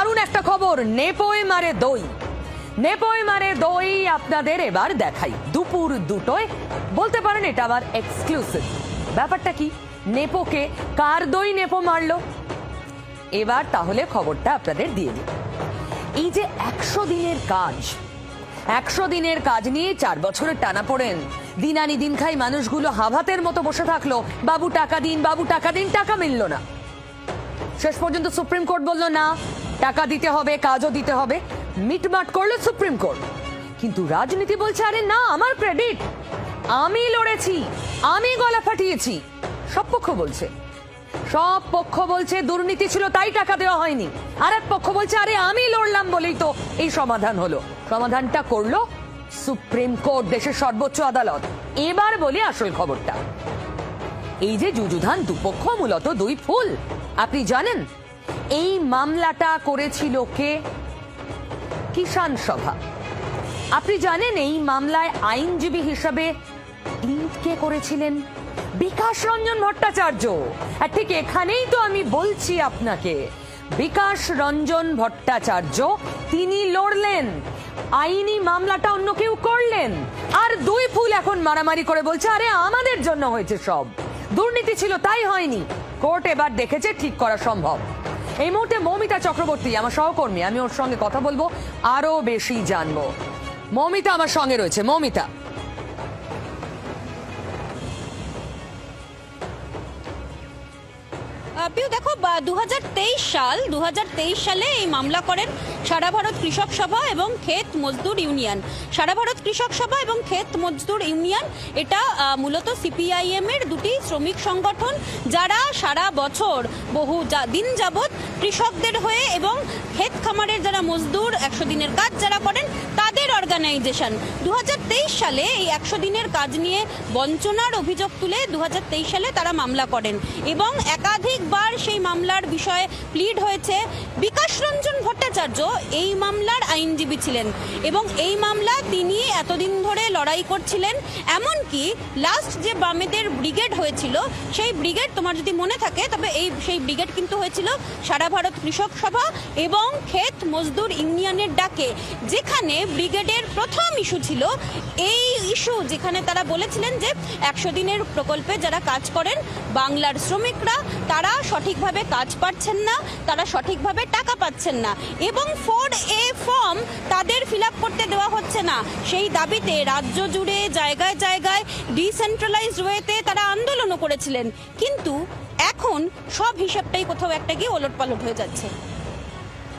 দারুণ একটা খবর, নেপোয় মারে দই। নেপোয় মারে দই আপনাদের এবার দেখাই দুপুর 2টোয়। বলতে পারেন এটা আবার এক্সক্লুসিভ। ব্যাপারটা কি, নেপোকে কার দই নেপো মারলো, এবার তাহলে খবরটা আপনাদের দিয়ে দিই। এই যে 100 দিনের কাজ, 100 দিনের কাজ নিয়ে 4 বছরের টানা পড়েন দিন আনি দিন খাই মানুষগুলো হাভাতের মতো বসে থাকলো, বাবু টাকা দিন, বাবু টাকা দিন, টাকা মিলল না। শেষ পর্যন্ত সুপ্রিম কোর্ট বলল না, টাকা দিতে হবে, কাজও দিতে হবে, মিটমাট করলো সুপ্রিম কোর্ট। কিন্তু রাজনীতি বলছে আরে না, আমার ক্রেডিট, আমি লড়েছি, আমি গলা ফাটিয়েছি। সব পক্ষ বলছে দুর্নীতি ছিল তাই টাকা দেওয়া হয়নি, আর এক পক্ষ বলছে আরে আমি লড়লাম বলেই তো এই সমাধান হলো। সমাধানটা করলো সুপ্রিম কোর্ট, দেশের সর্বোচ্চ আদালত। এবার বলি আসল খবরটা। এই যে যুযুধান দুপক্ষ, মূলত দুই ফুল। আপনি জানেন এই মামলাটা করেছিল কে? কিষাণ সভা। আপনি জানেন এই মামলায় আইনজীবী হিসাবে লিড কে করেছিলেন? বিকাশ রঞ্জন ভট্টাচার্য। আর ঠিক এখানেই তো আমি বলছি আপনাকে, বিকাশ রঞ্জন ভট্টাচার্য তিনি লড়লেন, আইনি মামলাটা অন্য কেউ করলেন, আর দুই ফুল এখন মারামারি করে বলছে আরে আমাদের জন্য হয়েছে সব, দুর্নীতি ছিল তাই হয়নি। কোর্ট এবার দেখেছে ঠিক করা সম্ভব। এই মুহূর্তে মৌমিতা চক্রবর্তী আমার সহকর্মী, আমি ওর সঙ্গে কথা বলবো, আরো বেশি জানবো। মৌমিতা আমার সঙ্গে রয়েছে। মৌমিতা, দেখো 2023 সালে এই মামলা করেন সারা ভারত কৃষক সভা এবং ক্ষেত মজদুর ইউনিয়ন। সারা ভারত কৃষক সভা এবং ক্ষেত মজদুর ইউনিয়ন এটা মূলত সিপিআইএম এর দুটি শ্রমিক সংগঠন, যারা সারা বছর বহু দিন যাবৎ কৃষকদের হয়ে এবং ক্ষেত খামারের যারা মজদুর 100 দিনের কাজ যারা করেন তাদের অর্গানাইজেশন। 2023 সালে এই 100 দিনের কাজ নিয়ে বঞ্চনার অভিযোগ তুলে 2023 সালে তারা মামলা করেন এবং একাধিকবার সেই মামলার বিষয়ে প্লিড হয়েছে। বিকাশ রঞ্জন ভট্টাচার্য এই মামলার আইনজীবী ছিলেন এবং এই মামলা তিনি এতদিন ধরে লড়াই করছিলেন। এমনকি লাস্ট যে বামেদের ব্রিগেড হয়েছিল, সেই ব্রিগেড তোমার যদি মনে থাকে তবে সেই ব্রিগেড কিন্তু হয়েছিল সারা ভারত কৃষক সভা এবং ক্ষেত মজদুর ইউনিয়নের ডাকে, যেখানে ব্রিগেডের প্রথম ইস্যু ছিল এই ইস্যু, যেখানে তারা বলেছিলেন যে 100 দিনের প্রকল্পে যারা কাজ করেন বাংলার শ্রমিকরা তারা সঠিকভাবে কাজ পাচ্ছেন না, তারা সঠিকভাবে টাকা পাচ্ছেন না এবং 4A ফর্ম তাদের ফিল আপ করতে দেওয়া হচ্ছে না। সেই দাবিতে রাজ্য জুড়ে জায়গায় জায়গায় ডিসেন্ট্রালাইজড ওয়েতে তারা আন্দোলনও করেছিলেন। কিন্তু এখন সব হিসাবটাই কোথাও একটা গিয়ে ওলটপালট হয়ে যাচ্ছে।